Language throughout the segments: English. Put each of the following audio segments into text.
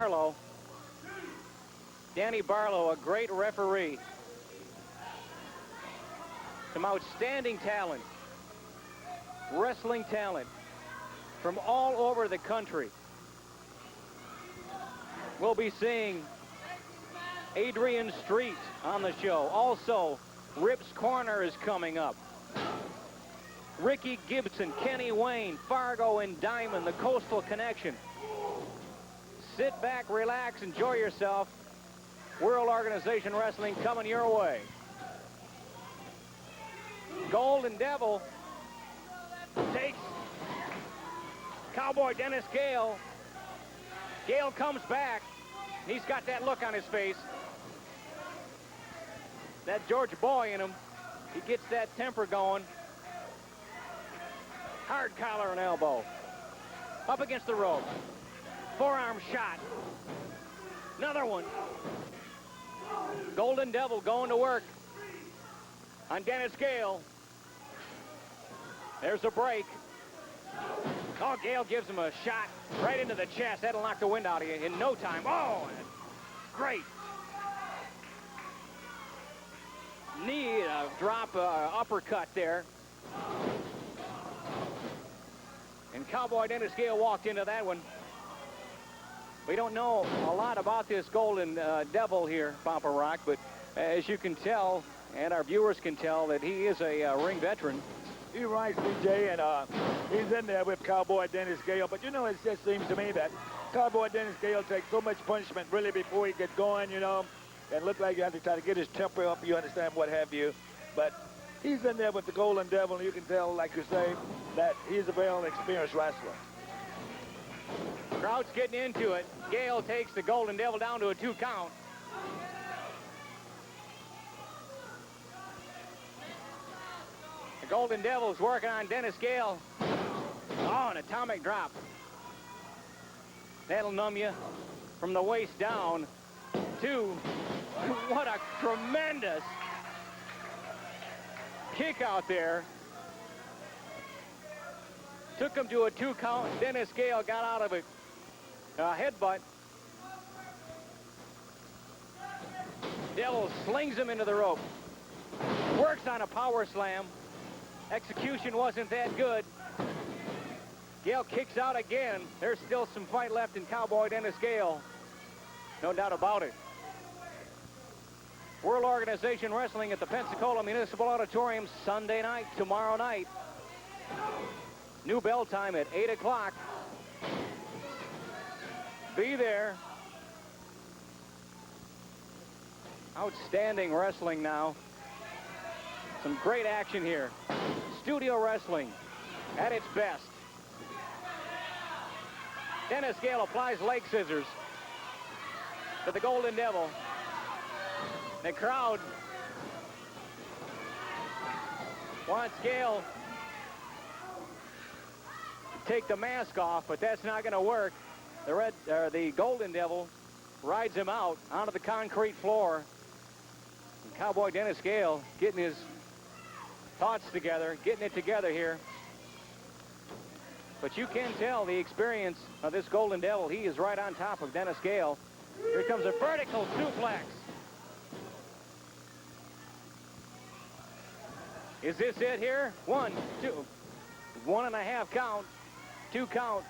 Barlow. Danny Barlow, a great referee. Some outstanding talent, wrestling talent from all over the country. We'll be seeing Adrian Street on the show. Also, Rip's Corner is coming up. Ricky Gibson, Kenny Wayne, Fargo and Diamond, the Coastal Connection. Sit back, relax, enjoy yourself. World Organization Wrestling coming your way. Golden Devil takes Cowboy Dennis Gale. Gale comes back. He's got that look on his face. That Georgia boy in him. He gets that temper going. Hard collar and elbow. Up against the rope. Forearm shot. Another one. Golden Devil going to work on Dennis Gale. There's a break. Oh, Gale gives him a shot right into the chest. That'll knock the wind out of you in no time. Oh, great. Knee drop, uppercut there. And Cowboy Dennis Gale walked into that one. We don't know a lot about this Golden Devil here, Papa Rock, but as you can tell, and our viewers can tell, that he is a ring veteran. You're right, CJ, and he's in there with Cowboy Dennis Gale. But, you know, it just seems to me that Cowboy Dennis Gale takes so much punishment really before he gets going, you know, and look like you have to try to get his temper up, you understand, what have you. But he's in there with the Golden Devil, and you can tell, like you say, that he's a very experienced wrestler. Crowd's getting into it. Gale takes the Golden Devil down to a 2 count. The Golden Devil's working on Dennis Gale. Oh, an atomic drop. That'll numb you from the waist down to what a tremendous kick out there. Took him to a 2 count. Dennis Gale got out of it. Headbutt. Devil slings him into the rope. Works on a power slam. Execution wasn't that good. Gale kicks out again. There's still some fight left in Cowboy Dennis Gale. No doubt about it. World Organization Wrestling at the Pensacola Municipal Auditorium Sunday night, tomorrow night. New bell time at 8 o'clock. Be there. Outstanding wrestling now. Some great action here. Studio wrestling at its best. Dennis Gale applies leg scissors to the Golden Devil. The crowd wants Gale to take the mask off, but that's not going to work. The Golden Devil rides him out onto the concrete floor. And Cowboy Dennis Gale getting his thoughts together, getting it together here. But you can tell the experience of this Golden Devil. He is right on top of Dennis Gale. Here comes a vertical suplex. Is this it here? 1, 2, 1.5 count, 2 count.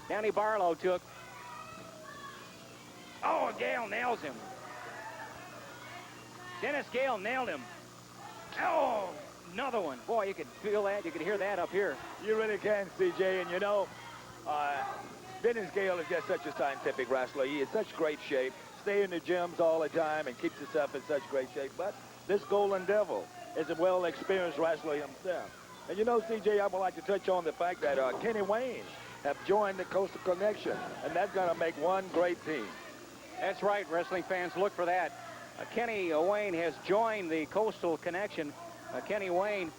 Danny Barlow took. Oh, Gale nails him. Dennis Gale nailed him. Oh, another one. Boy, you could feel that. You could hear that up here. You really can, CJ. And, you know, Dennis Gale is just such a scientific wrestler. He is such great shape. Stay in the gyms all the time and keeps himself in such great shape. But this Golden Devil is a well-experienced wrestler himself. And, you know, CJ, I would like to touch on the fact that Kenny Wayne have joined the Coastal Connection, and that's going to make one great team. That's right, wrestling fans, look for that. Kenny Wayne has joined the Coastal Connection. Kenny Wayne,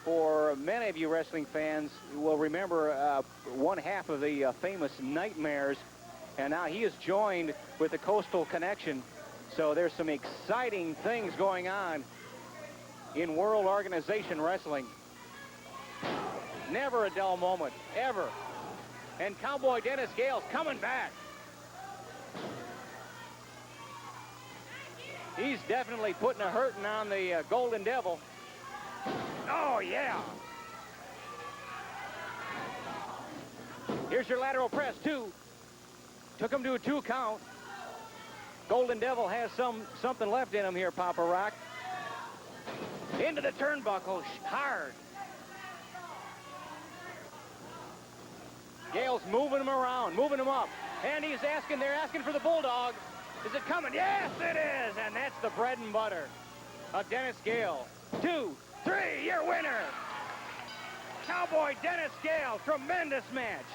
for many of you wrestling fans, will remember one half of the famous Nightmares, and now he has joined with the Coastal Connection. So there's some exciting things going on in World Organization Wrestling. Never a dull moment, ever. And Cowboy Dennis Gale's coming back. He's definitely putting a hurting on the Golden Devil. Oh, yeah. Here's your lateral press, 2. Took him to a 2 count. Golden Devil has something left in him here, Papa Rock. Into the turnbuckle, hard. Gale's moving him around, moving him up. And they're asking for the Bulldog. Is it coming? Yes, it is. And that's the bread and butter of Dennis Gale. 2, 3, your winner. Cowboy Dennis Gale, tremendous match.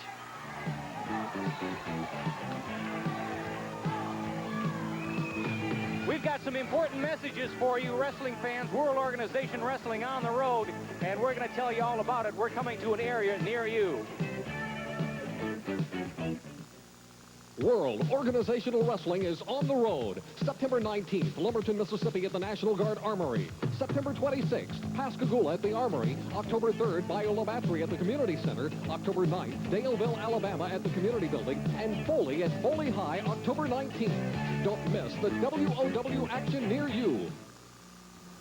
We've got some important messages for you, wrestling fans. World Organization Wrestling on the road, and we're going to tell you all about it. We're coming to an area near you. World Organizational Wrestling is on the road. September 19th, Lumberton, Mississippi at the National Guard Armory. September 26th, Pascagoula at the Armory. October 3rd, Biola Battery at the Community Center. October 9th, Daleville, Alabama at the Community Building. And Foley at Foley High, October 19th. Don't miss the WOW action near you.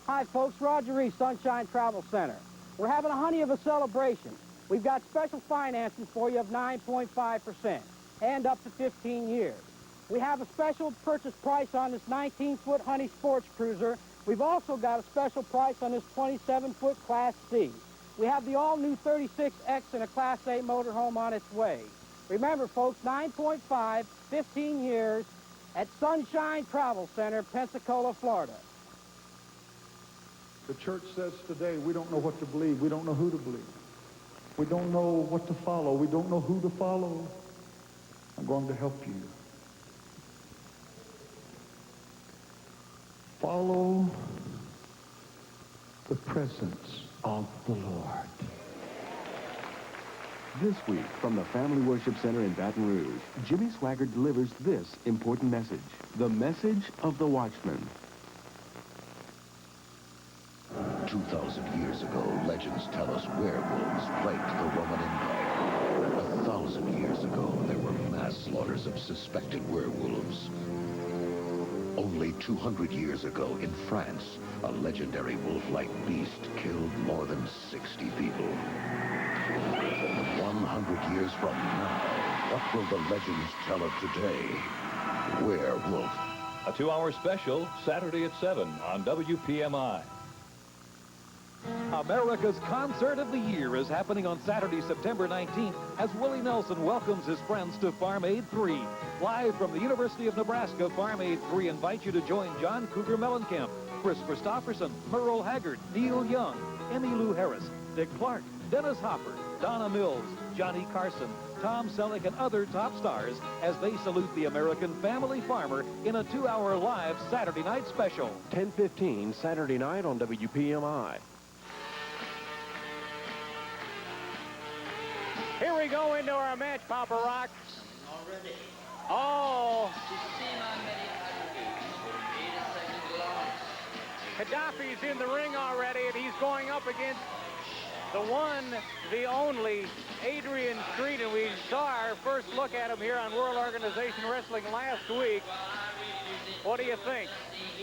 Hi, folks. Roger Reese, Sunshine Travel Center. We're having a honey of a celebration. We've got special financing for you of 9.5%. and up to 15 years. We have a special purchase price on this 19-foot Honey Sports Cruiser. We've also got a special price on this 27-foot Class C. We have the all-new 36X and a Class A motorhome on its way. Remember, folks, 9.5, 15 years at Sunshine Travel Center, Pensacola, Florida. The church says today we don't know what to believe. We don't know who to believe. We don't know what to follow. We don't know who to follow. I'm going to help you. Follow the presence of the Lord. This week, from the Family Worship Center in Baton Rouge, Jimmy Swagger delivers this important message. The message of the Watchman. 2,000 years ago, legends tell us werewolves plagued the Roman Empire. 1,000 years ago, there were mass slaughters of suspected werewolves. Only 200 years ago, in France, a legendary wolf-like beast killed more than 60 people. 100 years from now, what will the legends tell of today? Werewolf. A 2-hour special, Saturday at 7 on WPMI. America's Concert of the Year is happening on Saturday, September 19th, as Willie Nelson welcomes his friends to Farm Aid 3. Live from the University of Nebraska, Farm Aid 3 invites you to join John Cougar Mellencamp, Chris Christopherson, Merle Haggard, Neil Young, Emmy Lou Harris, Dick Clark, Dennis Hopper, Donna Mills, Johnny Carson, Tom Selleck, and other top stars as they salute the American family farmer in a 2-hour live Saturday night special. 10:15 Saturday night on WPMI. Here we go into our match, Papa Rock. Already. Oh. Kadafi's in the ring already, and he's going up against the one, the only, Adrian Street, and we saw our first look at him here on World Organization Wrestling last week. What do you think?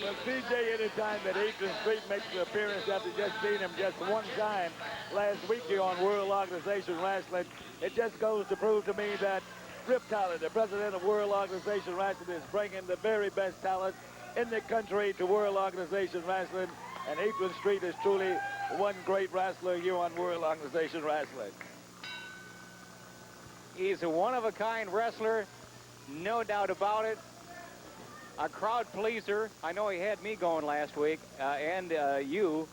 Well, CJ, anytime that Adrian Street makes an appearance after just seeing him just one time last week here on World Organization Wrestling, it just goes to prove to me that Rip Tyler, the president of World Organization Wrestling, is bringing the very best talent in the country to World Organization Wrestling, and Adrian Street is truly one great wrestler here on World Organization Wrestling. He's a one-of-a-kind wrestler, no doubt about it. A crowd pleaser. I know he had me going last week, and you.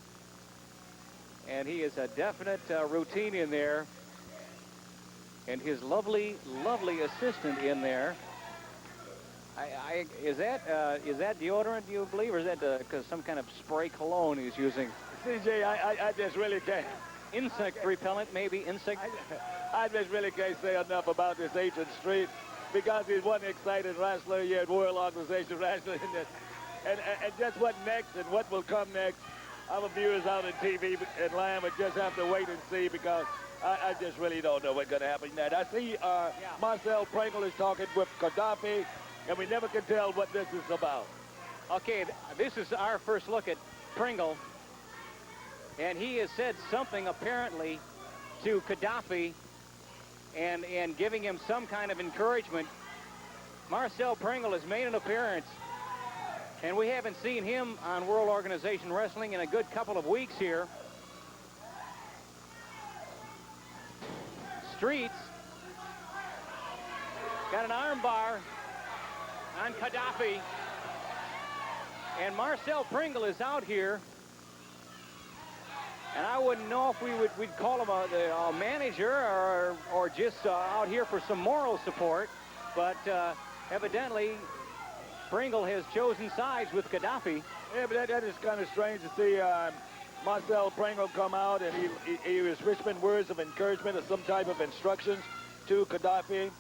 And he is a definite routine in there. And his lovely, lovely assistant in there. Is that deodorant, do you believe, or is that because some kind of spray cologne he's using? CJ, I just really can't. Insect repellent, maybe insect. I just really can't say enough about this Adrian Street, because he's one exciting wrestler here at World Organization Wrestling. And just what next and what will come next, our viewers out on TV and land would just have to wait and see, because I just really don't know what's going to happen next. I see Marcel Pringle is talking with Kadafi, and we never can tell what this is about. Okay, this is our first look at Pringle, and he has said something apparently to Kadafi and giving him some kind of encouragement. Marcel Pringle has made an appearance, and we haven't seen him on World Organization Wrestling in a good couple of weeks here. Streets got an arm bar on Kadafi, and Marcel Pringle is out here, and I wouldn't know if we'd call him a manager or just out here for some moral support, but evidently Pringle has chosen sides with Kadafi. Yeah, but that is kind of strange to see Marcel Pringle come out, and he was whispering words of encouragement or some type of instructions to Kadafi,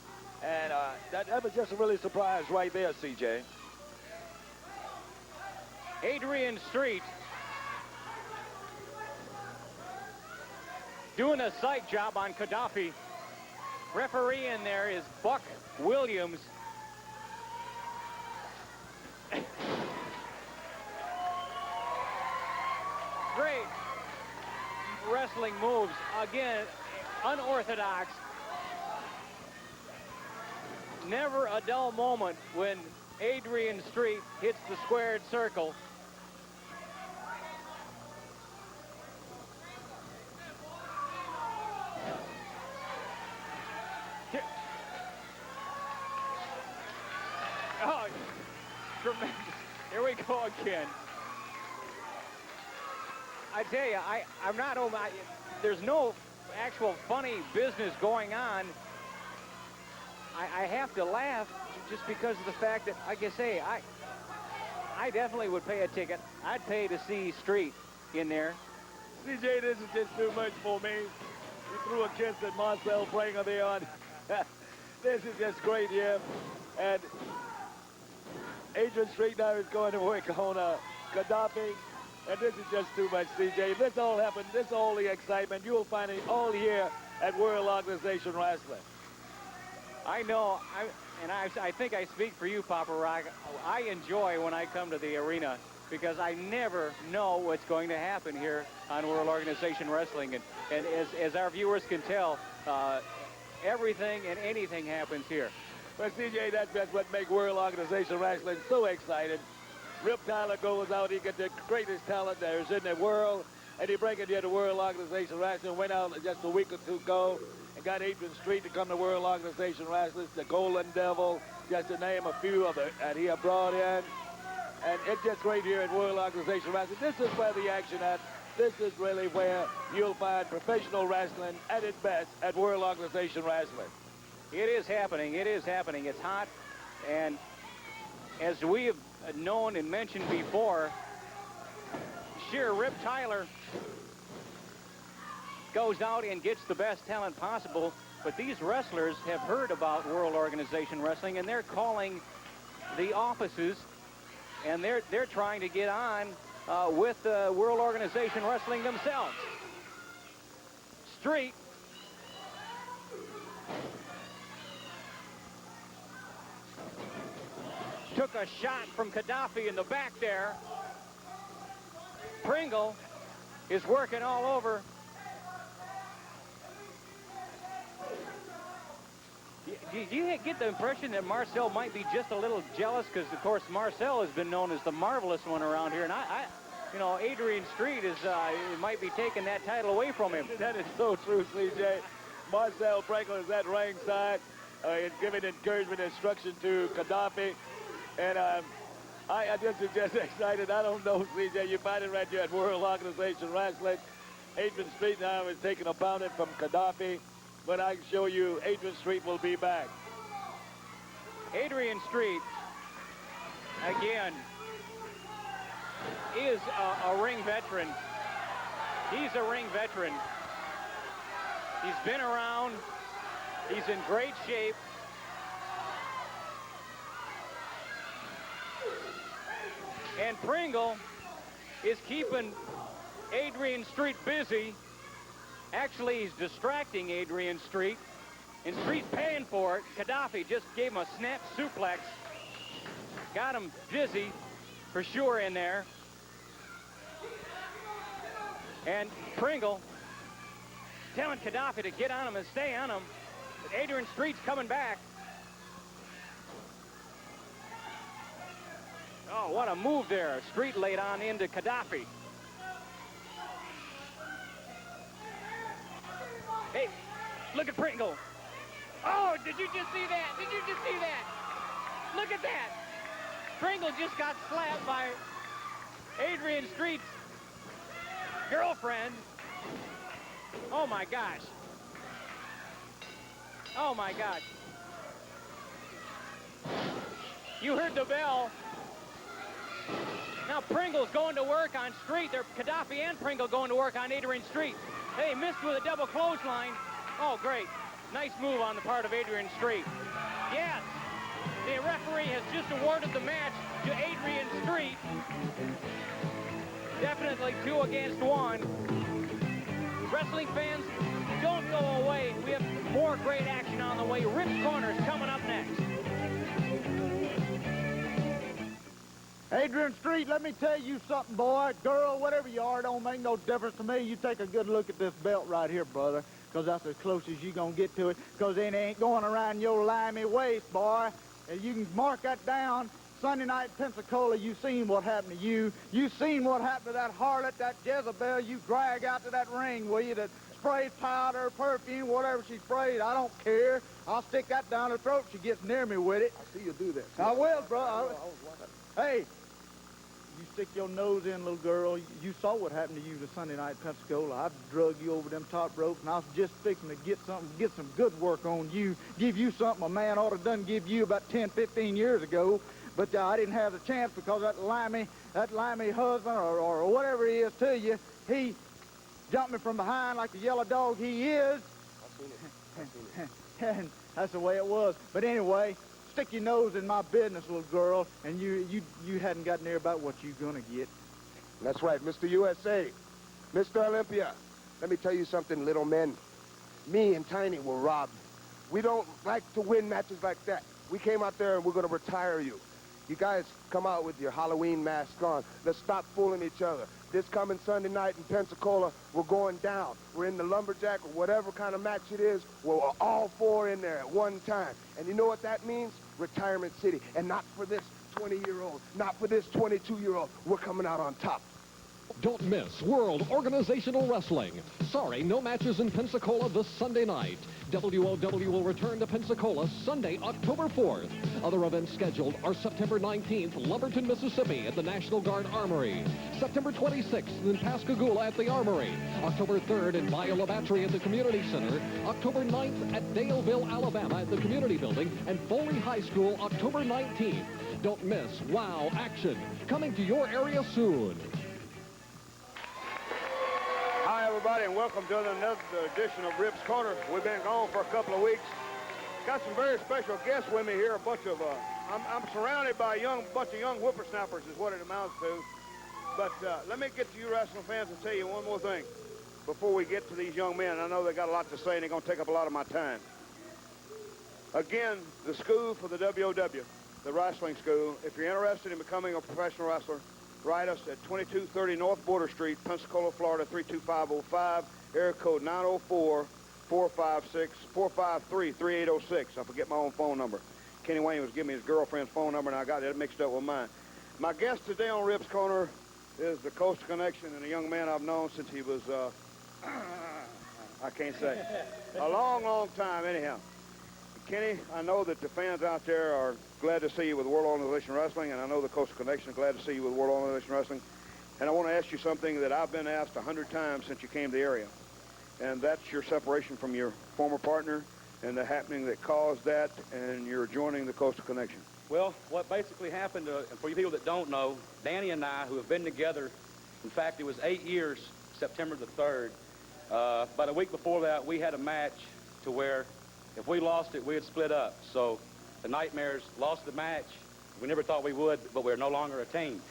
and that was just a really surprise right there, CJ. Adrian Street doing a sight job on Kadafi. Referee in there is Buck Williams. Great wrestling moves. Again, unorthodox. Never a dull moment when Adrian Street hits the squared circle. Oh, tremendous. Here we go again. I tell you, I'm not over. There's no actual funny business going on. I have to laugh just because of the fact that, like I say, I definitely would pay a ticket. I'd pay to see Street in there. CJ, this is just too much for me. He threw a kiss at Marcel Pringle there on. This is just great here. And Adrian Street now is going to work on Kadafi. And this is just too much, CJ. This all happened, this all the excitement, you'll find it all here at World Organization Wrestling. I know, I think I speak for you, Papa Rock. I enjoy when I come to the arena because I never know what's going to happen here on World Organization Wrestling. And as our viewers can tell, everything and anything happens here. But CJ, that's what makes World Organization Wrestling so exciting. Rip Tyler goes out, he gets the greatest talent there is in the world, and he brings it here to World Organization Wrestling. Went out just a week or two ago and got Adrian Street to come to World Organization Wrestling, the Golden Devil, just to name a few of it that he had brought in. And it's just right here at World Organization Wrestling. This is where the action at. This is really where you'll find professional wrestling at its best at World Organization Wrestling. It is happening. It is happening. It's hot. And as we have known and mentioned before, sure, Rip Tyler goes out and gets the best talent possible, but these wrestlers have heard about World Organization Wrestling, and they're calling the offices, and they're trying to get on with World Organization Wrestling themselves. Street took a shot from Kadafi in the back there. Pringle is working all over. Do you get the impression that Marcel might be just a little jealous? Because, of course, Marcel has been known as the marvelous one around here. And you know, Adrian Street might be taking that title away from him. That is so true, CJ. Marcel Pringle is at ringside. He's giving encouragement instruction to Kadafi. And I just excited. I don't know, CJ. You find it right here at World Organization Wrestling. Adrian Street now is taking a pounding from Kadafi. But I can show you Adrian Street will be back. Adrian Street, again, is a ring veteran. He's a ring veteran. He's been around. He's in great shape. And Pringle is keeping Adrian Street busy Actually, he's distracting Adrian Street. And Street's paying for it. Kadafi just gave him a snap suplex. Got him dizzy for sure in there. And Pringle telling Kadafi to get on him and stay on him. But Adrian Street's coming back. Oh, what a move there. Street laid on into Kadafi. Hey, look at Pringle. Oh, did you just see that? Did you just see that? Look at that. Pringle just got slapped by Adrian Street's girlfriend. Oh, my gosh. Oh, my gosh. You heard the bell. Now Pringle's going to work on Street. They're Kadafi and Pringle going to work on Adrian Street. Hey, missed with a double clothesline. Oh, great. Nice move on the part of Adrian Street. Yes, the referee has just awarded the match to Adrian Street. Definitely 2 against 1. Wrestling fans, don't go away. We have more great action on the way. Rip's Corner's coming up next. Adrian Street, let me tell you something, boy. Girl, whatever you are, don't make no difference to me. You take a good look at this belt right here, brother, because that's as close as you going to get to it, because it ain't going around your limey waist, boy. And you can mark that down. Sunday night in Pensacola, you seen what happened to you. You seen what happened to that harlot, that Jezebel you drag out to that ring, will you, that sprays powder, perfume, whatever she sprays. I don't care. I'll stick that down her throat if she gets near me with it. I see you do that. I will, bro. Hey. You stick your nose in, little girl. You saw what happened to you the Sunday night in Pensacola. I drug you over them top ropes, and I was just fixing to get some good work on you, give you something a man ought to done give you about 10, 15 years ago. But I didn't have the chance because that limey husband or whatever he is to you, he jumped me from behind like the yellow dog he is. I've seen it. And that's the way it was. But anyway, stick your nose in my business, little girl, and you hadn't got near about what you're gonna get. That's right, Mr. USA, Mr. Olympia. Let me tell you something, little men. Me and Tiny were robbed. We don't like to win matches like that. We came out there and we're gonna retire you. You guys come out with your Halloween masks on. Let's stop fooling each other. This coming Sunday night in Pensacola, we're going down. We're in the lumberjack or whatever kind of match it is. We're all 4 in there at one time. And you know what that means? Retirement City. And not for this 20-year-old, not for this 22-year-old. We're coming out on top. Don't miss World Organizational Wrestling. Sorry, no matches in Pensacola this Sunday night. WOW will return to Pensacola Sunday, October 4th. Other events scheduled are September 19th, Lumberton, Mississippi at the National Guard Armory. September 26th in Pascagoula at the Armory. October 3rd in Bayou Battery at the Community Center. October 9th at Daleville, Alabama at the Community Building. And Foley High School, October 19th. Don't miss WOW action coming to your area soon. Hi, everybody, and welcome to another edition of Rip's Corner. We've been gone for a couple of weeks. Got some very special guests with me here. I'm surrounded by a bunch of young whippersnappers is what it amounts to. But let me get to you wrestling fans and tell you one more thing before we get to these young men. I know they got a lot to say, and they're going to take up a lot of my time. Again, the school for the WOW, the wrestling school. If you're interested in becoming a professional wrestler, write us at 2230 North Border Street, Pensacola, Florida, 32505, area code 904-453-3806. I forget my own phone number. Kenny Wayne was giving me his girlfriend's phone number, and I got it mixed up with mine. My guest today on Rip's Corner is the Coastal Connection and a young man I've known since he was, I can't say, a long, long time anyhow. Kenny, I know that the fans out there are glad to see you with World Organization Wrestling, and I know the Coastal Connection is glad to see you with World Organization Wrestling. And I want to ask you something that I've been asked 100 times since you came to the area, and that's your separation from your former partner and the happening that caused that, and you're joining the Coastal Connection. Well, what basically happened, for you people that don't know, Danny and I, who have been together, in fact, it was 8 years, September the 3rd. About a week before that, we had a match to where if we lost it, we had split up. So the Nightmares lost the match. We never thought we would, but we're no longer a team.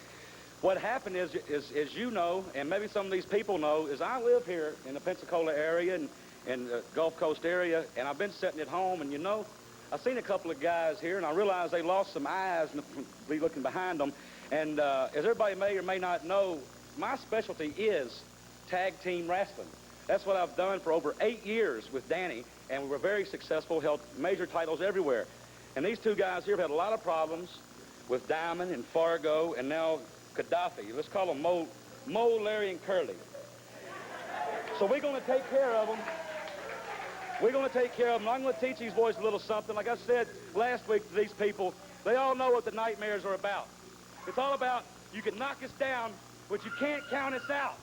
what happened is you know, and maybe some of these people know, is I live here in the Pensacola area and the Gulf Coast area, and I've been sitting at home, and you know, I've seen a couple of guys here, and I realized they lost some eyes and be looking behind them. And as everybody may or may not know, my specialty is tag team wrestling. That's what I've done for over 8 years with Danny, and we were very successful, held major titles everywhere. And these two guys here have had a lot of problems with Diamond and Fargo and now Kadafi. Let's call them Mo, Larry, and Curly. So we're going to take care of them. We're going to take care of them. I'm going to teach these boys a little something. Like I said last week to these people, they all know what the nightmares are about. It's all about you can knock us down, but you can't count us out.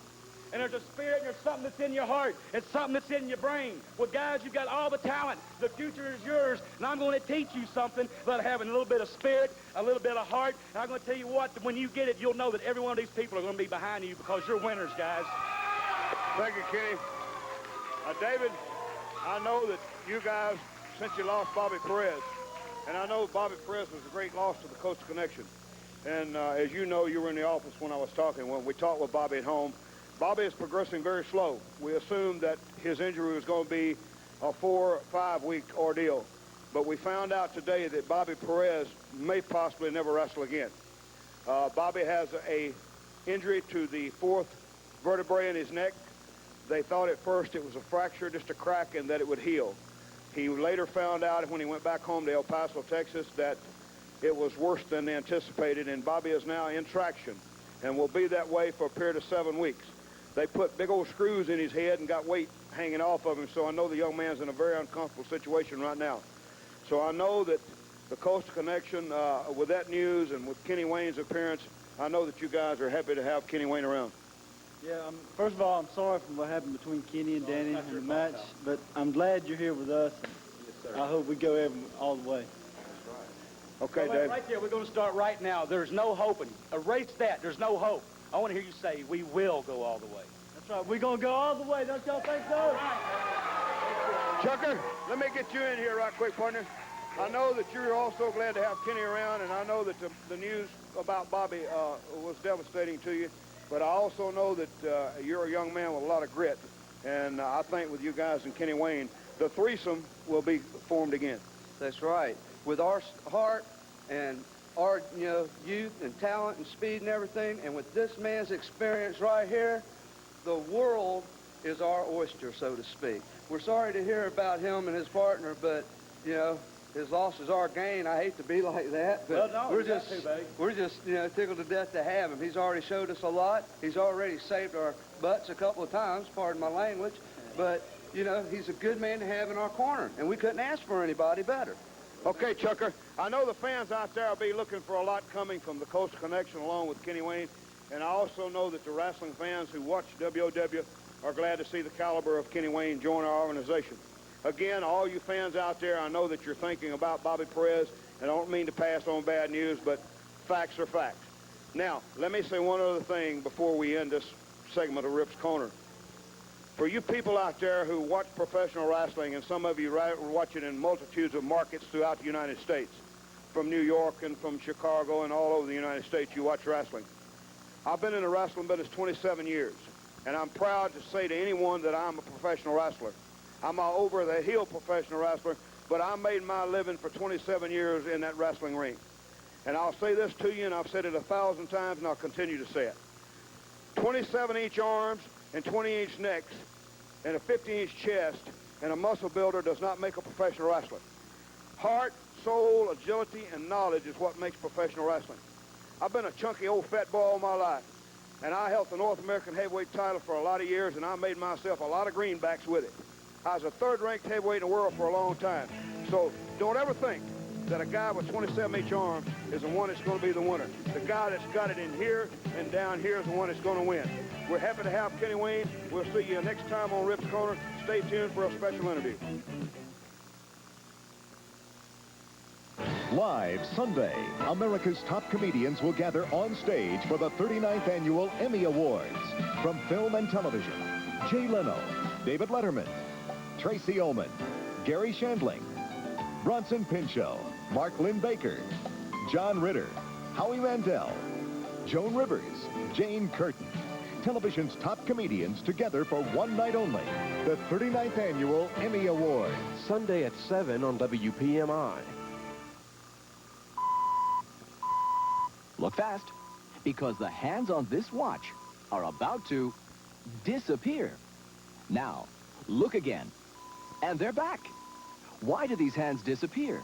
And there's a spirit, and there's something that's in your heart, and something that's in your brain. Well, guys, you've got all the talent. The future is yours, and I'm going to teach you something about having a little bit of spirit, a little bit of heart. And I'm going to tell you what, when you get it, you'll know that every one of these people are going to be behind you because you're winners, guys. Thank you, Kenny. David, I know that you guys, since you lost Bobby Perez, and I know Bobby Perez was a great loss to the Coastal Connection. And as you know, you were in the office when I was talking. When we talked with Bobby at home, Bobby is progressing very slow. We assumed that his injury was going to be a 4 or 5 week ordeal. But we found out today that Bobby Perez may possibly never wrestle again. Bobby has a injury to the 4th vertebrae in his neck. They thought at first it was a fracture, just a crack, and that it would heal. He later found out when he went back home to El Paso, Texas, that it was worse than anticipated, and Bobby is now in traction and will be that way for a period of 7 weeks. They put big old screws in his head and got weight hanging off of him, so I know the young man's in a very uncomfortable situation right now. So I know that the Coastal Connection, with that news and with Kenny Wayne's appearance, I know that you guys are happy to have Kenny Wayne around. Yeah, first of all, I'm sorry for what happened between Kenny and Danny in the match, but I'm glad you're here with us. Yes, sir. I hope we go all the way. Okay, so Dave. Right there, we're going to start right now. There's no hoping. Erase that. There's no hope. I want to hear you say, we will go all the way. That's right. We're going to go all the way. Don't y'all think so? Chucker, let me get you in here right quick, partner. I know that you're also glad to have Kenny around, and I know that the news about Bobby was devastating to you, but I also know that you're a young man with a lot of grit, and I think with you guys and Kenny Wayne, the threesome will be formed again. That's right. With our heart and our, youth and talent and speed and everything, and with this man's experience right here, the world is our oyster, so to speak. We're sorry to hear about him and his partner, but, his loss is our gain. I hate to be like that, but well, no, we're just tickled to death to have him. He's already showed us a lot. He's already saved our butts a couple of times, pardon my language, but, he's a good man to have in our corner, and we couldn't ask for anybody better. Okay, Chucker, I know the fans out there will be looking for a lot coming from the Coastal Connection along with Kenny Wayne, and I also know that the wrestling fans who watch WOW are glad to see the caliber of Kenny Wayne join our organization. Again, all you fans out there, I know that you're thinking about Bobby Perez, and I don't mean to pass on bad news, but facts are facts. Now, let me say one other thing before we end this segment of Rip's Corner. For you people out there who watch professional wrestling, and some of you watch it in multitudes of markets throughout the United States, from New York and from Chicago and all over the United States, you watch wrestling. I've been in the wrestling business 27 years, and I'm proud to say to anyone that I'm a professional wrestler. I'm an over-the-hill professional wrestler, but I made my living for 27 years in that wrestling ring. And I'll say this to you, and I've said it 1,000 times, and I'll continue to say it. 27-inch arms and 20-inch necks and a 50-inch chest and a muscle builder does not make a professional wrestler. Heart, soul, agility, and knowledge is what makes professional wrestling. I've been a chunky old fat boy all my life, and I held the North American heavyweight title for a lot of years, and I made myself a lot of greenbacks with it. I was a third-ranked heavyweight in the world for a long time. So don't ever think that a guy with 27-inch arms is the one that's going to be the winner. The guy that's got it in here and down here is the one that's going to win. We're happy to have Kenny Wayne. We'll see you next time on Rip's Corner. Stay tuned for a special interview. Live Sunday, America's top comedians will gather on stage for the 39th Annual Emmy Awards. From film and television, Jay Leno, David Letterman, Tracy Ullman, Gary Shandling, Bronson Pinchot, Mark Lynn Baker, John Ritter, Howie Mandel, Joan Rivers, Jane Curtin. Television's top comedians together for one night only. The 39th Annual Emmy Awards. Sunday at 7 on WPMI. Look fast, because the hands on this watch are about to disappear. Now, look again. And they're back. Why do these hands disappear?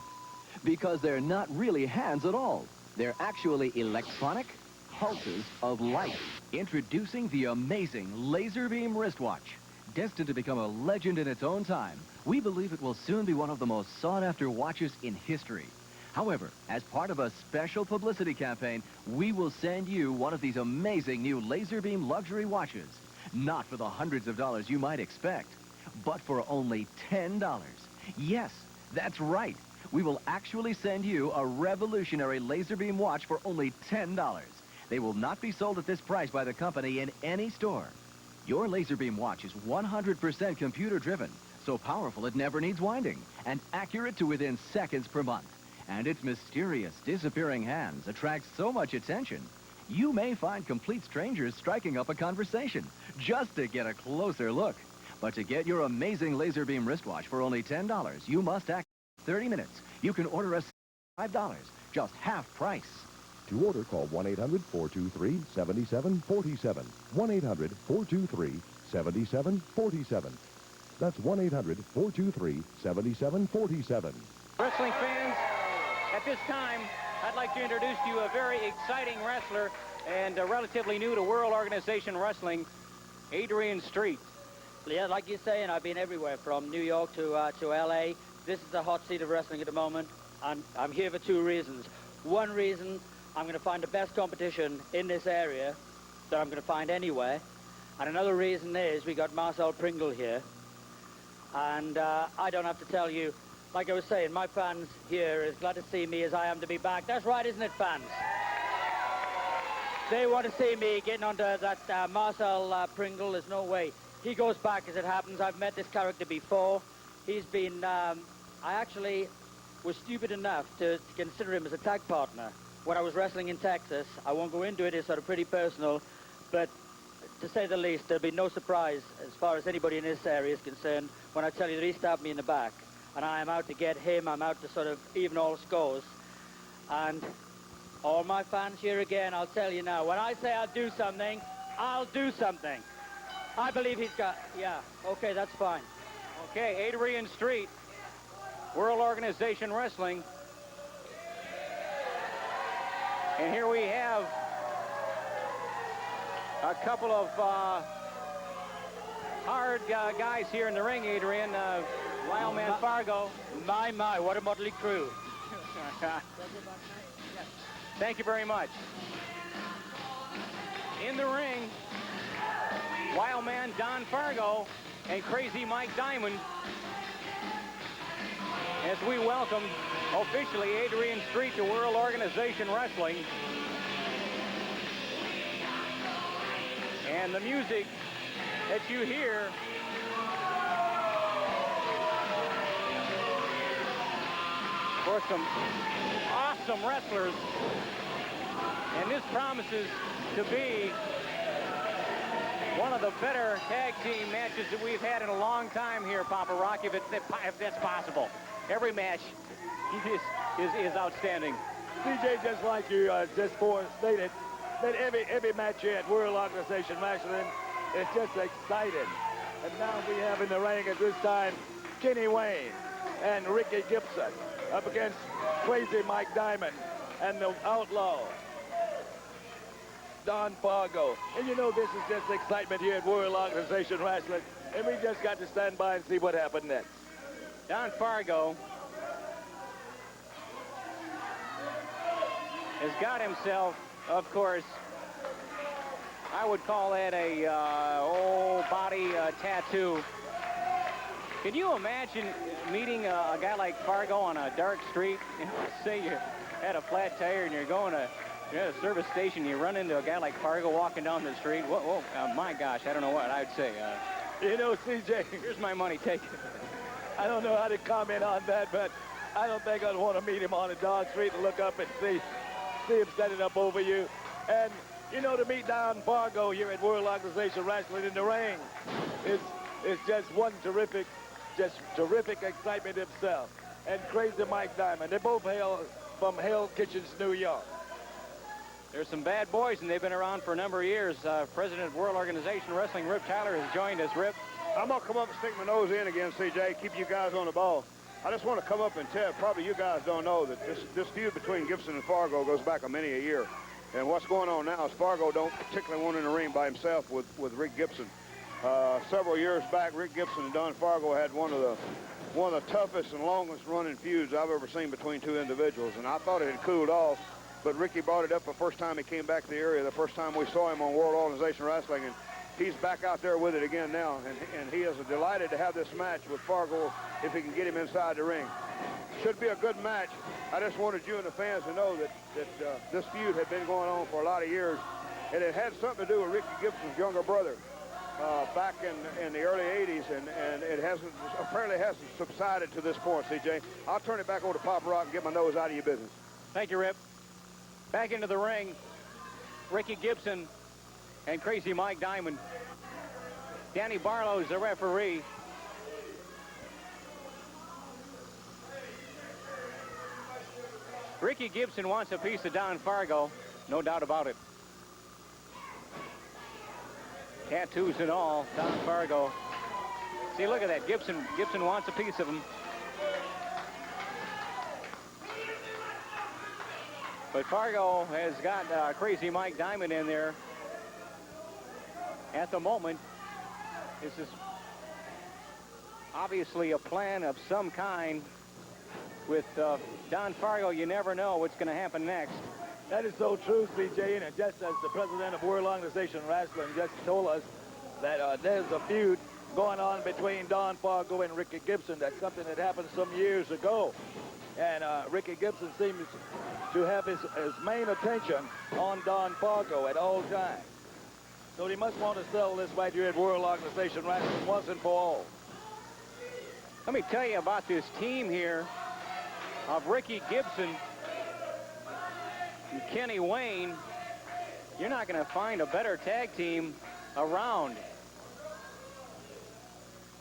Because they're not really hands at all. They're actually electronic pulses of light. Introducing the amazing laser beam wristwatch. Destined to become a legend in its own time, we believe it will soon be one of the most sought-after watches in history. However, as part of a special publicity campaign, we will send you one of these amazing new laser beam luxury watches. Not for the hundreds of dollars you might expect, but for only $10. Yes, that's right. We will actually send you a revolutionary laser beam watch for only $10. They will not be sold at this price by the company in any store. Your laser beam watch is 100% computer driven, so powerful it never needs winding, and accurate to within seconds per month. And its mysterious disappearing hands attract so much attention, you may find complete strangers striking up a conversation just to get a closer look. But to get your amazing laser beam wristwatch for only $10, you must act 30 minutes. You can order us $5, just half price. To order, call 1-800-423-7747. 1-800-423-7747. That's 1-800-423-7747. Wrestling fans, at this time, I'd like to introduce to you a very exciting wrestler and relatively new to World Organization Wrestling, Adrian Street. Yeah, like you're saying, I've been everywhere from New York to L.A. This is the hot seat of wrestling at the moment. I'm here for two reasons. One reason, I'm going to find the best competition in this area that I'm going to find anywhere. And another reason is we got Marcel Pringle here. And I don't have to tell you, like I was saying, my fans here are as glad to see me as I am to be back. That's right, isn't it, fans? They want to see me getting onto that Marcel Pringle. There's no way. He goes back as it happens. I've met this character before. He's been, I actually was stupid enough to consider him as a tag partner when I was wrestling in Texas. I won't go into it, it's sort of pretty personal, but to say the least, there'll be no surprise as far as anybody in this area is concerned when I tell you that he stabbed me in the back. And I am out to get him. I'm out to sort of even all scores. And all my fans here again, I'll tell you now, when I say I'll do something, I'll do something. I believe he's got, yeah, okay, that's fine. Okay, Adrian Street, World Organization Wrestling. And here we have a couple of hard guys here in the ring, Adrian. Wild Man Fargo. My, what a motley crew. Thank you very much. In the ring, Wild Man Don Fargo and Crazy Mike Diamond, as we welcome officially Adrian Street to World Organization Wrestling. And the music that you hear for some awesome wrestlers, and this promises to be one of the better tag team matches that we've had in a long time here, Papa Rock, if that's possible. Every match is outstanding. CJ, just like you just stated, that every match here at World Organization Wrestling is just exciting. And now we have in the ring at this time Kenny Wayne and Ricky Gibson up against Crazy Mike Diamond and the Outlaw Don Fargo. And you know, this is just excitement here at World Organization Wrestling, and we just got to stand by and see what happened next. Don Fargo has got himself, of course, I would call that a whole body tattoo. Can you imagine meeting a guy like Fargo on a dark street? You know, say you had a flat tire and you're at a service station, you run into a guy like Fargo walking down the street. Whoa, my gosh, I don't know what I'd say. You know, CJ, here's my money, take it. I don't know how to comment on that, but I don't think I'd want to meet him on a dark street and look up and see him standing up over you. And You know, to meet Don Fargo here at World Organization Wrestling in the ring, it's just one terrific excitement himself. And Crazy Mike Diamond, they both hail from Hell Kitchens, New York. There's some bad boys, and they've been around for a number of years. President of World Organization Wrestling, Rip Tyler, has joined us. Rip? I'm going to come up and stick my nose in again, CJ, keep you guys on the ball. I just want to come up and tell, probably you guys don't know, that this feud between Gibson and Fargo goes back a many a year. And what's going on now is Fargo don't particularly want in the ring by himself with Rick Gibson. Several years back, Rick Gibson and Don Fargo had one of the toughest and longest running feuds I've ever seen between two individuals. And I thought it had cooled off, but Ricky brought it up the first time he came back to the area, the first time we saw him on World Organization Wrestling, and he's back out there with it again now. And he is delighted to have this match with Fargo if he can get him inside the ring. Should be a good match. I just wanted you and the fans to know that this feud had been going on for a lot of years, and it had something to do with Ricky Gibson's younger brother. Back in the early 80s, and it apparently hasn't subsided to this point, CJ. I'll turn it back over to Papa Rock and get my nose out of your business. Thank you, Rip. Back into the ring, Ricky Gibson and Crazy Mike Diamond. Danny Barlow is the referee. Ricky Gibson wants a piece of Don Fargo, no doubt about it. Tattoos and all, Don Fargo. See, look at that. Gibson wants a piece of him. But Fargo has got Crazy Mike Diamond in there. At the moment, this is obviously a plan of some kind. With Don Fargo, you never know what's going to happen next. That is so true, CJ, and just as the president of World Organization Wrestling just told us that there's a feud going on between Don Fargo and Ricky Gibson. That's something that happened some years ago. And Ricky Gibson seems to have his main attention on Don Fargo at all times. So he must want to settle this right here at World Organization Wrestling once and for all. Let me tell you about this team here of Ricky Gibson and Kenny Wayne. You're not going to find a better tag team around.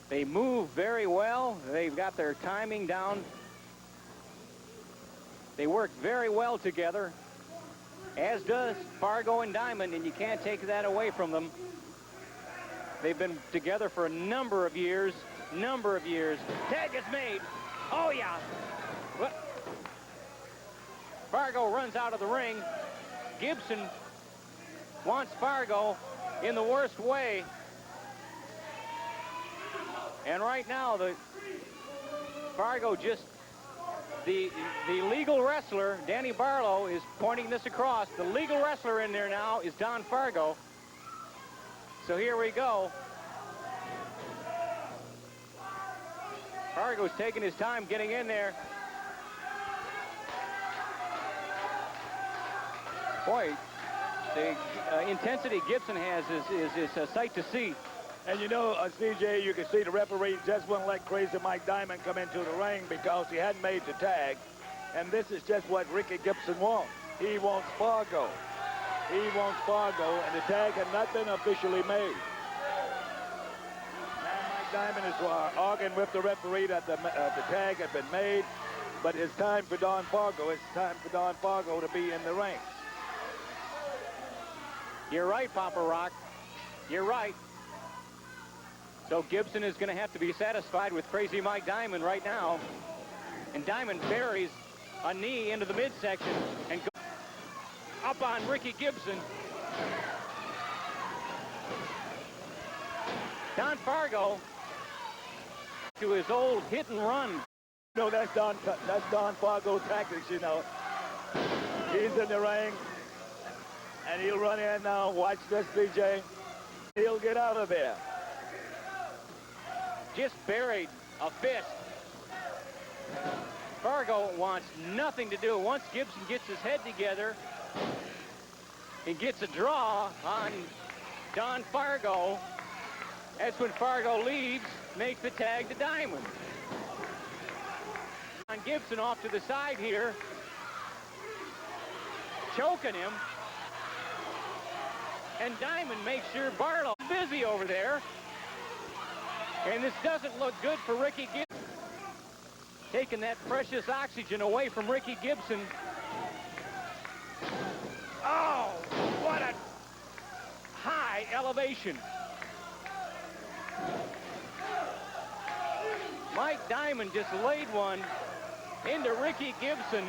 They move very well. They've got their timing down. They work very well together, as does Fargo and Diamond, and you can't take that away from them. They've been together for a number of years. Tag is made. Oh, yeah. What? Fargo runs out of the ring. Gibson wants Fargo in the worst way. And right now, Fargo just, the legal wrestler, Danny Barlow, is pointing this across. The legal wrestler in there now is Don Fargo. So here we go. Fargo's taking his time getting in there. Boy, the intensity Gibson has is a sight to see. And you know, CJ, you can see the referee just wouldn't let Crazy Mike Diamond come into the ring because he hadn't made the tag. And this is just what Ricky Gibson wants. He wants Fargo. He wants Fargo, and the tag had not been officially made. Now Mike Diamond is arguing with the referee that the tag had been made, but it's time for Don Fargo. It's time for Don Fargo to be in the ring. You're right, Papa Rock. You're right. So Gibson is going to have to be satisfied with Crazy Mike Diamond right now. And Diamond buries a knee into the midsection and goes up on Ricky Gibson. Don Fargo to his old hit and run. No, that's Don Fargo tactics, you know. He's in the ring, and he'll run in now. Watch this, DJ. He'll get out of there. Just buried a fist. Fargo wants nothing to do. Once Gibson gets his head together and gets a draw on Don Fargo, that's when Fargo leaves, makes the tag to Diamond. On Gibson off to the side here, choking him. And Diamond makes sure Barlow's busy over there. And this doesn't look good for Ricky Gibson. Taking that precious oxygen away from Ricky Gibson. Oh, what a high elevation. Mike Diamond just laid one into Ricky Gibson.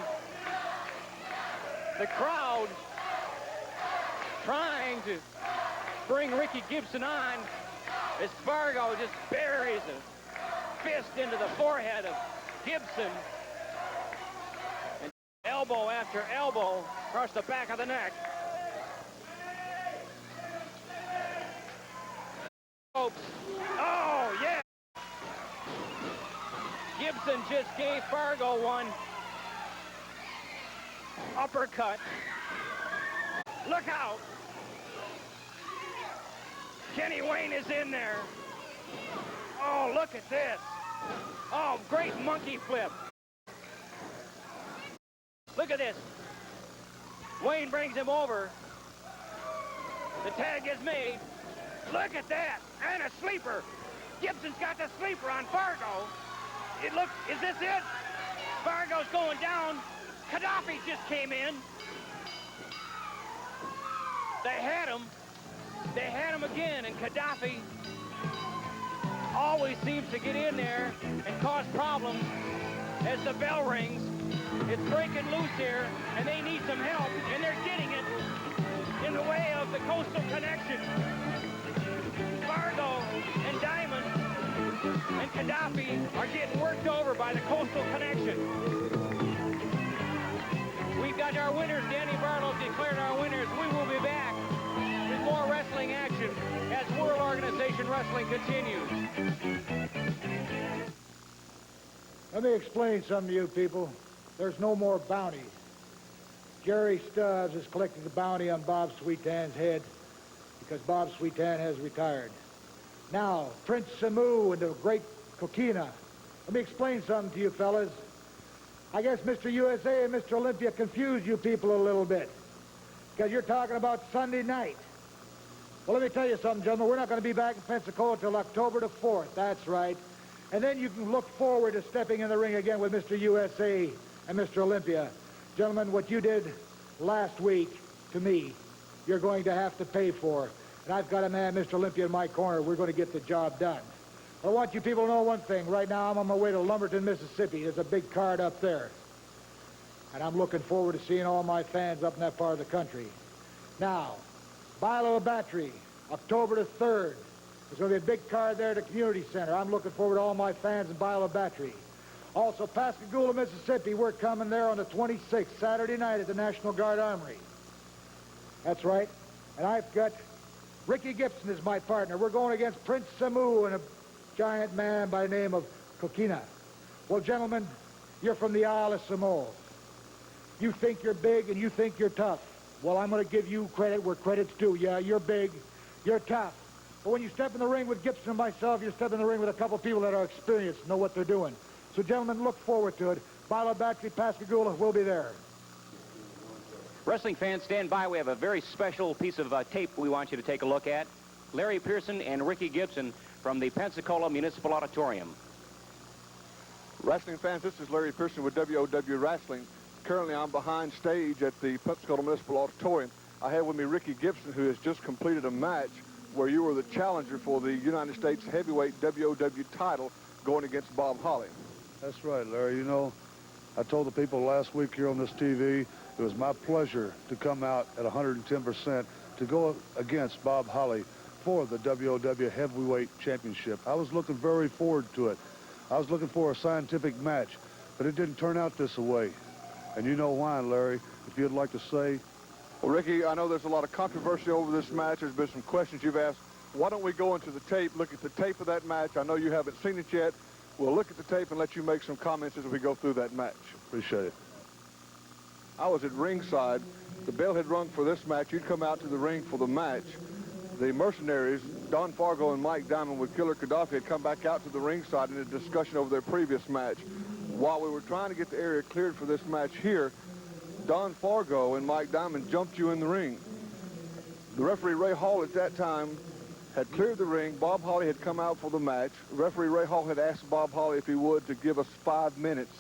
The crowd trying to bring Ricky Gibson on as Fargo just buries a fist into the forehead of Gibson. And elbow after elbow across the back of the neck. Oh, yeah. Gibson just gave Fargo one uppercut. Look out. Kenny Wayne is in there. Oh, look at this. Oh, great monkey flip. Look at this. Wayne brings him over. The tag is made. Look at that. And a sleeper. Gibson's got the sleeper on Fargo. It looks, is this it? Fargo's going down. Kadafi just came in. They had him. They had him again, and Kadafi always seems to get in there and cause problems as the bell rings. It's breaking loose here, and they need some help, and they're getting it in the way of the Coastal Connection. Fargo and Diamond and Kadafi are getting worked over by the Coastal Connection. We've got our winners. Danny Barlow declared our winners. We will be back with more wrestling action as World Organization Wrestling continues. Let me explain something to you people. There's no more bounty. Jerry Stubbs has collected the bounty on Bob Sweetan's head because Bob Sweetan has retired. Now, Prince Samu and the great Kokina. Let me explain something to you fellas. I guess Mr. USA and Mr. Olympia confused you people a little bit because you're talking about Sunday night. Well, let me tell you something, gentlemen. We're not going to be back in Pensacola till October the 4th. That's right. And then you can look forward to stepping in the ring again with Mr. USA and Mr. Olympia. Gentlemen, what you did last week to me, you're going to have to pay for. And I've got a man, Mr. Olympia, in my corner. We're going to get the job done. I want you people to know one thing. Right now, I'm on my way to Lumberton, Mississippi. There's a big card up there. And I'm looking forward to seeing all my fans up in that part of the country. Now, Bilo Battery, October the 3rd. There's going to be a big card there at the community center. I'm looking forward to all my fans in Bilo Battery. Also, Pascagoula, Mississippi, we're coming there on the 26th, Saturday night at the National Guard Armory. That's right. And I've got Ricky Gibson as my partner. We're going against Prince Samu and a giant man by the name of Kokina. Well, gentlemen, you're from the Isle of Samoa. You think you're big and you think you're tough. Well, I'm going to give you credit where credit's due. Yeah, you're big, you're tough. But when you step in the ring with Gibson and myself, you step in the ring with a couple people that are experienced and know what they're doing. So, gentlemen, look forward to it. Bilo Battery, Pascagoula, we'll be there. Wrestling fans, stand by. We have a very special piece of tape we want you to take a look at. Larry Pearson and Ricky Gibson from the Pensacola Municipal Auditorium. Wrestling fans, this is Larry Pearson with WOW Wrestling. Currently, I'm behind stage at the Pensacola Municipal Auditorium. I have with me Ricky Gibson, who has just completed a match where you were the challenger for the United States Heavyweight WOW title going against Bob Holly. That's right, Larry. You know, I told the people last week here on this TV, it was my pleasure to come out at 110% to go against Bob Holly for the WOW Heavyweight Championship. I was looking very forward to it. I was looking for a scientific match, but it didn't turn out this way. And you know why, Larry, if you'd like to say. Well, Ricky, I know there's a lot of controversy over this match. There's been some questions you've asked. Why don't we go into the tape, look at the tape of that match? I know you haven't seen it yet. We'll look at the tape and let you make some comments as we go through that match. Appreciate it. I was at ringside. The bell had rung for this match. You'd come out to the ring for the match. The mercenaries, Don Fargo and Mike Diamond with Killer Kadafi, had come back out to the ringside in a discussion over their previous match. While we were trying to get the area cleared for this match here, Don Fargo and Mike Diamond jumped you in the ring. The referee, Ray Hall, at that time had cleared the ring. Bob Holly had come out for the match. Referee Ray Hall had asked Bob Holly if he would to give us 5 minutes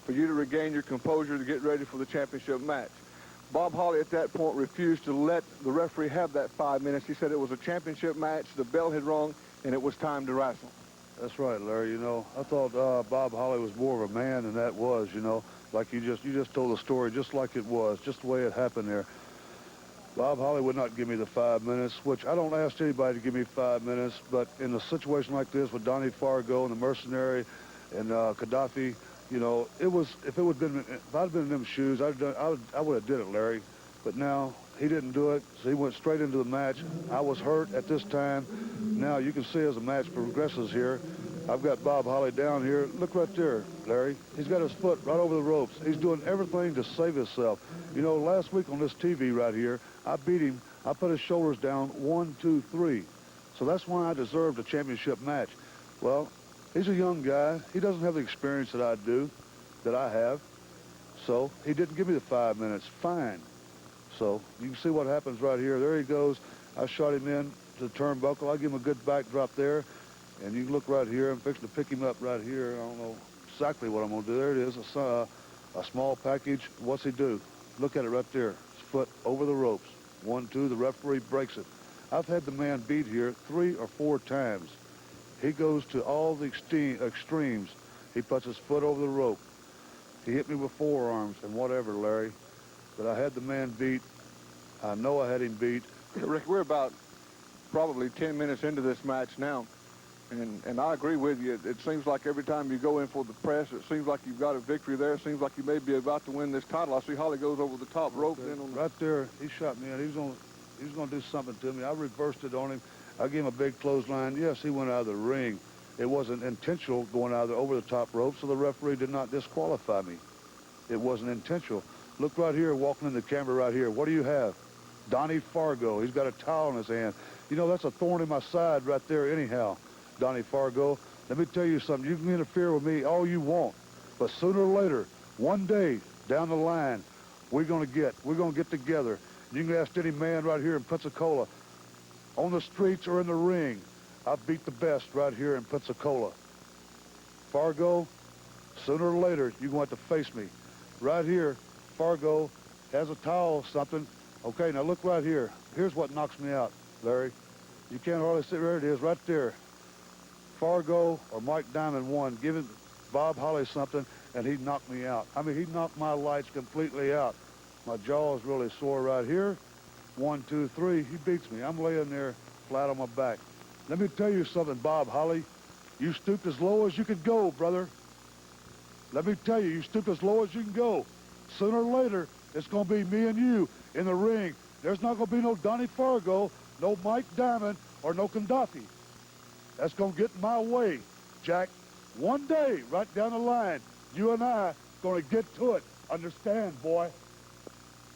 for you to regain your composure to get ready for the championship match. Bob Holly at that point refused to let the referee have that 5 minutes. He said it was a championship match, the bell had rung, and it was time to wrestle. That's right, Larry. You know, I thought Bob Holly was more of a man than that was, you know. Like you just told the story just like it was, just the way it happened there. Bob Holly would not give me the 5 minutes, which I don't ask anybody to give me 5 minutes, but in a situation like this with Donnie Fargo and the Mercenary and Kadafi, you know, it was, if I'd been in them shoes, I would have did it, Larry. But now, he didn't do it, so he went straight into the match. I was hurt at this time. Now, you can see as the match progresses here, I've got Bob Holly down here. Look right there, Larry. He's got his foot right over the ropes. He's doing everything to save himself. You know, last week on this TV right here, I beat him. I put his shoulders down 1, 2, 3. So that's why I deserved a championship match. Well, he's a young guy. He doesn't have the experience that I do, that I have. So he didn't give me the 5 minutes. Fine. So you can see what happens right here. There he goes. I shot him in to the turnbuckle. I give him a good backdrop there. And you can look right here. I'm fixing to pick him up right here. I don't know exactly what I'm going to do. There it is, a small package. What's he do? Look at it right there. His foot over the ropes. 1, 2, the referee breaks it. I've had the man beat here 3 or 4 times. He goes to all the extremes. He puts his foot over the rope. He hit me with forearms and whatever, Larry. But I had the man beat. I know I had him beat. Rick, we're about probably 10 minutes into this match now. And I agree with you. It seems like every time you go in for the press, it seems like you've got a victory there. It seems like you may be about to win this title. I see Holly goes over the top rope. Okay. Right there, he shot me in. He was going to do something to me. I reversed it on him. I gave him a big clothesline. Yes, he went out of the ring. It wasn't intentional going out of the over-the-top rope, so the referee did not disqualify me. It wasn't intentional. Look right here, walking in the camera right here. What do you have? Donnie Fargo. He's got a towel in his hand. You know, that's a thorn in my side right there anyhow. Donnie Fargo, let me tell you something. You can interfere with me all you want, but sooner or later, one day down the line, we're going to get together. You can ask any man right here in Pensacola, on the streets or in the ring. I beat the best right here in Pensacola. Fargo, sooner or later, you're going to have to face me. Right here, Fargo has a towel or something. Okay, now look right here. Here's what knocks me out, Larry. You can't hardly see. There it is, right there. Fargo or Mike Diamond won, giving Bob Holly something, and he knocked me out. I mean, he knocked my lights completely out. My jaw is really sore right here. 1, 2, 3, he beats me. I'm laying there flat on my back. Let me tell you something, Bob Holly. You stooped as low as you could go, brother. Let me tell you, you stooped as low as you can go. Sooner or later, it's going to be me and you in the ring. There's not going to be no Donnie Fargo, no Mike Diamond, or no Kadafi. That's going to get in my way, Jack. One day, right down the line, you and I going to get to it. Understand, boy?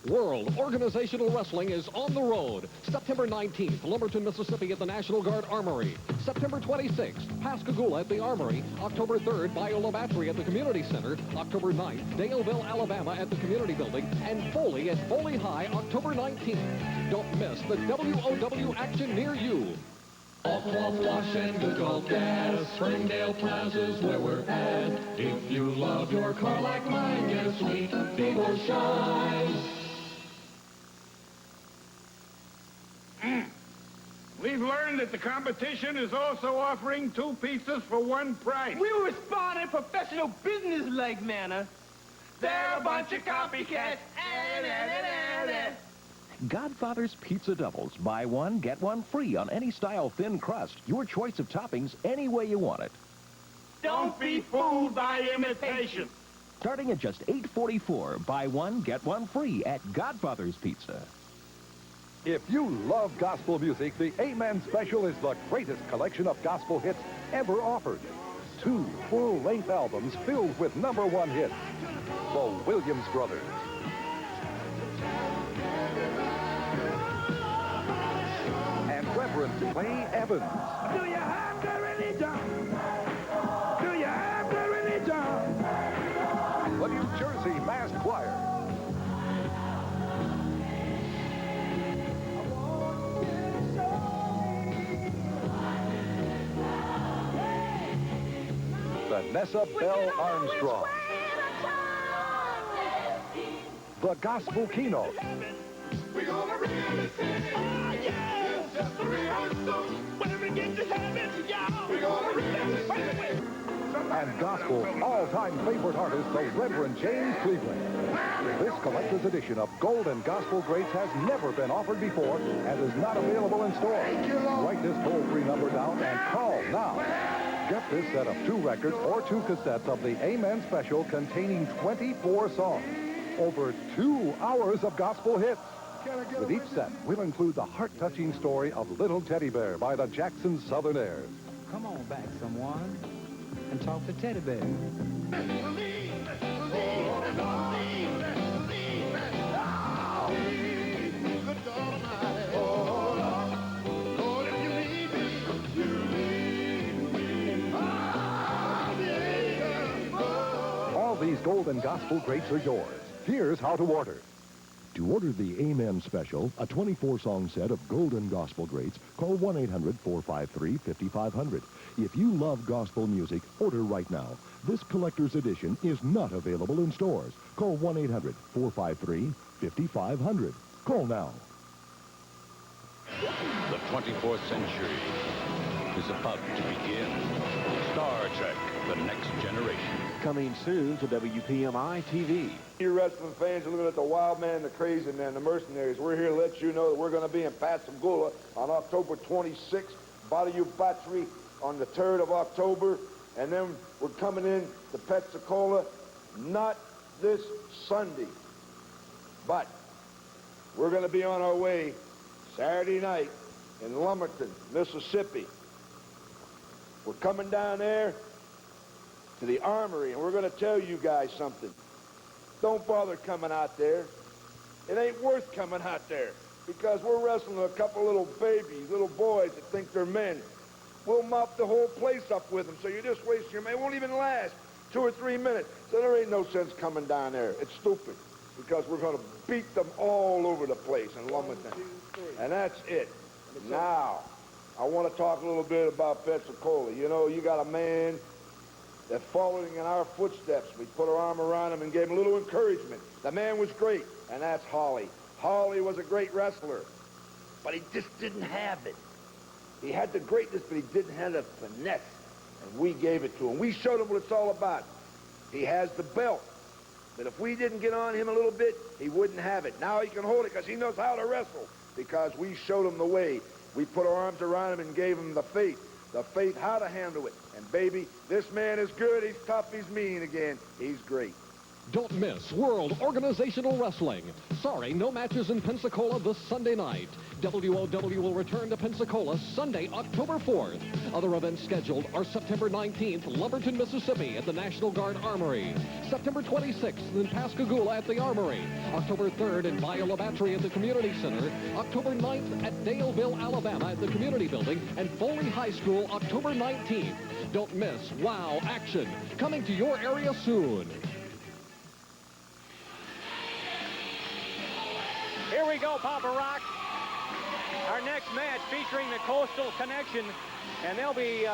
World Organizational Wrestling is on the road. September 19th, Lumberton, Mississippi at the National Guard Armory. September 26th, Pascagoula at the Armory. October 3rd, Biola Battery at the Community Center. October 9th, Daleville, Alabama at the Community Building. And Foley at Foley High, October 19th. Don't miss the WOW action near you. Off, wash, and good old gas. Springdale Plaza's where we're at. If you love your car like mine, get sweet Beagle shines. We've learned that the competition is also offering 2 pizzas for 1 price. We respond in professional business-like manner. They're a bunch of copycats. Godfather's Pizza Doubles. Buy one, get one free on any style thin crust. Your choice of toppings any way you want it. Don't be fooled by imitation. Starting at just $8.44. Buy one, get one free at Godfather's Pizza. If you love gospel music, the Amen Special is the greatest collection of gospel hits ever offered. 2 full-length albums filled with #1 hits. The Williams Brothers. And Reverend Clay Evans. Do you have the religion? Do you have the religion? The New Jersey Massed Choir. Vanessa Bell Armstrong. The Gospel Keynote. We're gonna really sing. Oh, yeah. It's just a rehearsal. When we get to heaven, y'all. We're gonna really sing. And gospel all-time favorite artist, the Reverend James Cleveland. This collector's edition of Gold and Gospel Greats has never been offered before and is not available in stores. Write this toll-free number down and call now. Get this set of 2 records or 2 cassettes of the Amen Special containing 24 songs. Over 2 hours of gospel hits. With each set, we'll include the heart-touching story of Little Teddy Bear by the Jackson Southern Airs. Come on back, someone, and talk to Teddy Bear. All these Gold and Gospel Greats are yours. Here's how to order. To order the Amen Special, a 24-song set of Gold and Gospel Greats, call 1-800-453-5500. If you love gospel music, order right now. This collector's edition is not available in stores. Call 1-800-453-5500. Call now. The 24th century is about to begin. Star Trek, the next generation. Coming soon to WPMI TV. You wrestling fans are looking at the Wild Man, the Crazy Man, the Mercenaries. We're here to let you know that we're going to be in Pensacola on October 26th, Bayou Battery on the 3rd of October, and then we're coming in to Pensacola, not this Sunday, but we're going to be on our way Saturday night in Lumberton, Mississippi. We're coming down there to the Armory, and we're going to tell you guys something. Don't bother coming out there. It ain't worth coming out there because we're wrestling a couple little babies, little boys that think they're men. We'll mop the whole place up with them, so you're just wasting your money. It won't even last 2 or 3 minutes. So there ain't no sense coming down there. It's stupid because we're going to beat them all over the place in Lumberton. And that's it. Now, I want to talk a little bit about Pensacola. You know, you got a man that following in our footsteps. We put our arm around him and gave him a little encouragement. The man was great, and that's Holly. Holly was a great wrestler, but he just didn't have it. He had the greatness, but he didn't have the finesse, and we gave it to him. We showed him what it's all about. He has the belt, but if we didn't get on him a little bit, he wouldn't have it. Now he can hold it because he knows how to wrestle, because we showed him the way. We put our arms around him and gave him the faith how to handle it. And baby, this man is good, he's tough, he's mean again. He's great. Don't miss World Organizational Wrestling. Sorry, no matches in Pensacola this Sunday night. WOW will return to Pensacola Sunday, October 4th. Other events scheduled are September 19th, Lumberton, Mississippi at the National Guard Armory. September 26th in Pascagoula at the Armory. October 3rd in Bayou Battery at the Community Center. October 9th at Daleville, Alabama at the Community Building. And Foley High School, October 19th. Don't miss WOW action. Coming to your area soon. Here we go, Papa Rock. Our next match featuring the Coastal Connection, and they'll be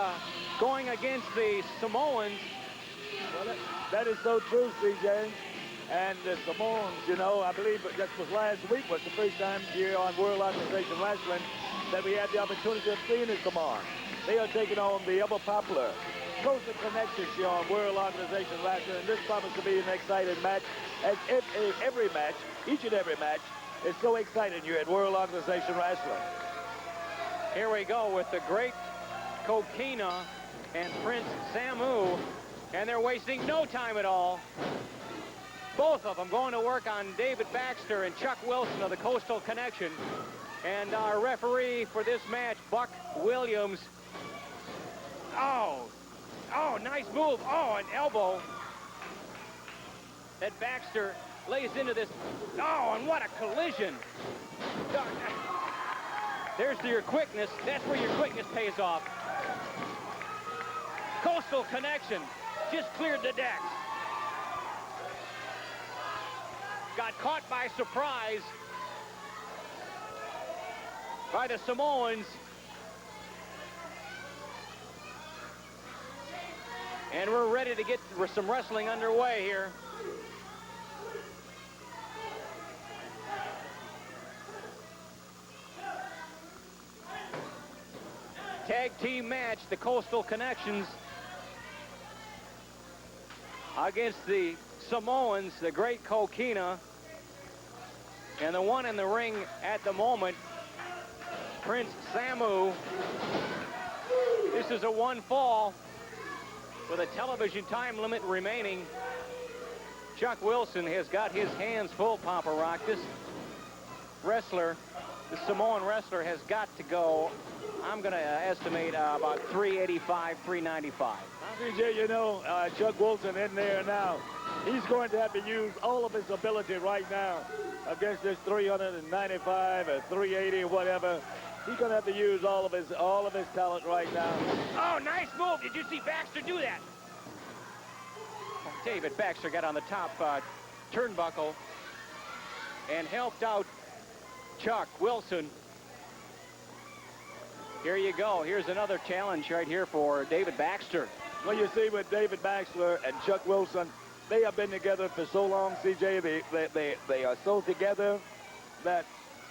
going against the Samoans. Well, that is so true, CJ. And the Samoans, you know, I believe that was last week was the first time here on World Organization Wrestling that we had the opportunity of seeing the Samoans. They are taking on the ever popular Coastal Connection here on World Organization Wrestling, and this promises to be an exciting match, as every match, each and every match, is so exciting here at World Organization Wrestling. Here we go with the great Kokina and Prince Samu, and they're wasting no time at all. Both of them going to work on David Baxter and Chuck Wilson of the Coastal Connection. And our referee for this match, Buck Williams. Oh, nice move. Oh, an elbow that Baxter lays into this. Oh, and what a collision. There's your quickness. That's where your quickness pays off. Coastal Connection just cleared the decks. Got caught by surprise by the Samoans. And we're ready to get some wrestling underway here. Tag team match, the Coastal Connections against the Samoans, the great Kokina. And the one in the ring at the moment, Prince Samu. This is a one fall with a television time limit remaining. Chuck Wilson has got his hands full, Papa Rock. This wrestler, the Samoan wrestler, has got to go, I'm going to estimate about 385, 395. CJ, you know, Chuck Wilson in there now. He's going to have to use all of his ability right now against this 395 or 380 or whatever. He's going to have to use all of his talent right now. Oh, nice move. Did you see Baxter do that? David Baxter got on the top turnbuckle and helped out Chuck Wilson. Here you go. Here's another challenge right here for David Baxter. Well, you see with David Baxter and Chuck Wilson, they have been together for so long, CJ. They are so together that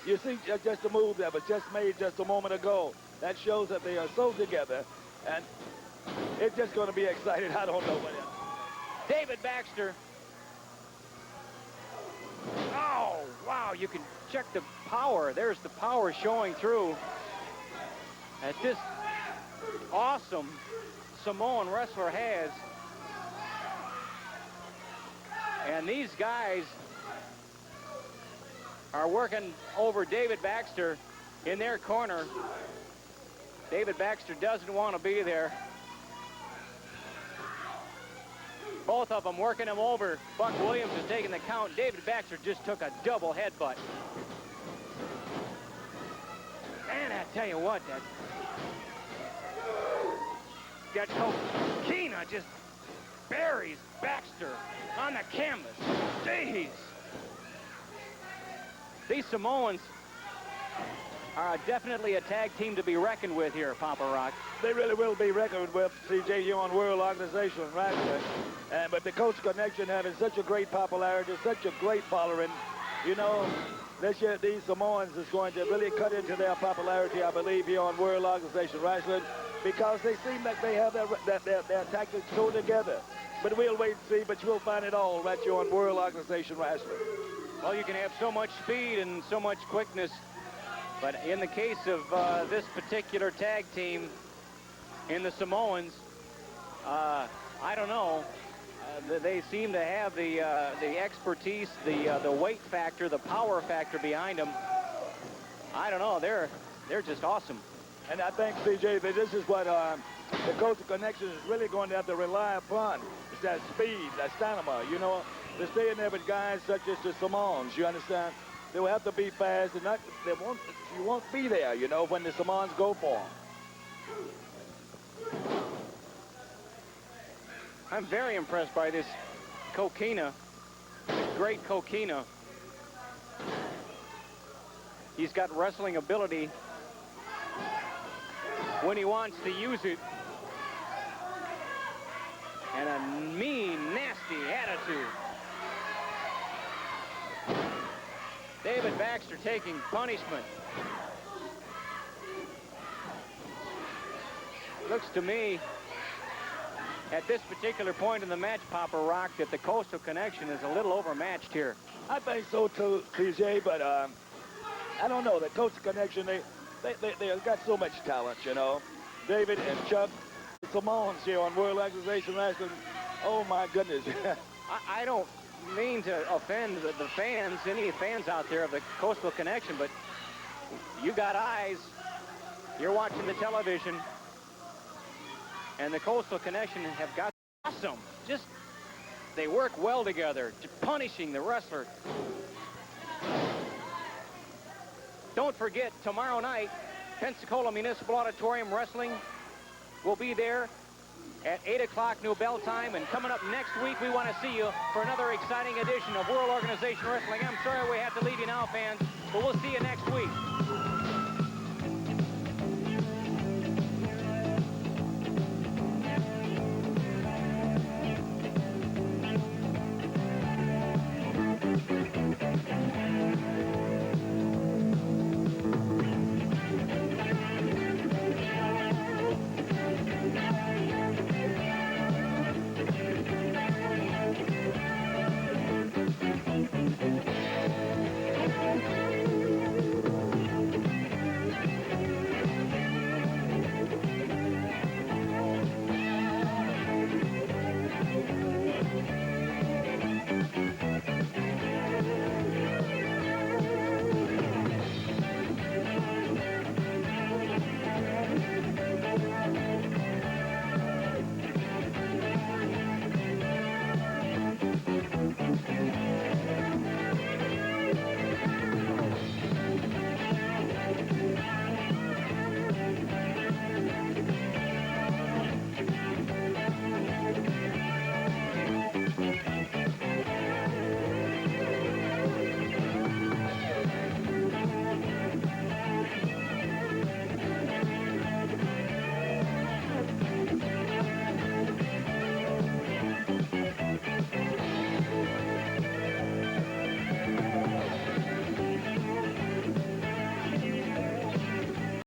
you see just a move that was just made just a moment ago. That shows that they are so together, and it's just going to be exciting. I don't know what else. David Baxter. Oh, wow, you can check the power. There's the power showing through that this awesome Samoan wrestler has. And these guys are working over David Baxter in their corner. David Baxter doesn't want to be there. Both of them working him over. Buck Williams is taking the count. David Baxter just took a double headbutt. And I tell you what, that Kokina just buries Baxter on the canvas. Jeez. These Samoans are definitely a tag team to be reckoned with here, Papa Rock. They really will be reckoned with, CJ, here on World Organization Wrestling. But the Coast Connection having such a great popularity, such a great following. You know, this year these Samoans is going to really cut into their popularity, I believe, here on World Organization Wrestling, because they seem like they have their tactics so together. But we'll wait and see, but you'll find it all right here on World Organization Wrestling. Well, you can have so much speed and so much quickness, but in the case of this particular tag team in the Samoans, I don't know. They seem to have the expertise, the weight factor, the power factor behind them. I don't know. They're just awesome. And I think, CJ, that this is what the Coastal Connection is really going to have to rely upon. It's that speed, that stamina, you know, to stay in there with guys such as the Samoans, you understand? They will have to be fast, and you won't be there, you know, when the Samoans go for them. I'm very impressed by this Kokina, great Kokina. He's got wrestling ability when he wants to use it, and a mean, nasty attitude. David Baxter taking punishment. Looks to me, at this particular point in the match, Papa Rock, that the Coastal Connection is a little overmatched here. I think so too, CJ, but I don't know. The Coastal Connection, they got so much talent, you know. David and Chuck, the Samoans here on World Organization Wrestling. Oh my goodness. I don't mean to offend the fans, any fans out there of the Coastal Connection, but you got eyes. You're watching the television. And the Coastal Connection have got awesome. Just, they work well together, punishing the wrestler. Don't forget, tomorrow night, Pensacola Municipal Auditorium Wrestling will be there at 8 o'clock New Bell time. And coming up next week, we want to see you for another exciting edition of World Organization Wrestling. I'm sorry we have to leave you now, fans, but we'll see you next week.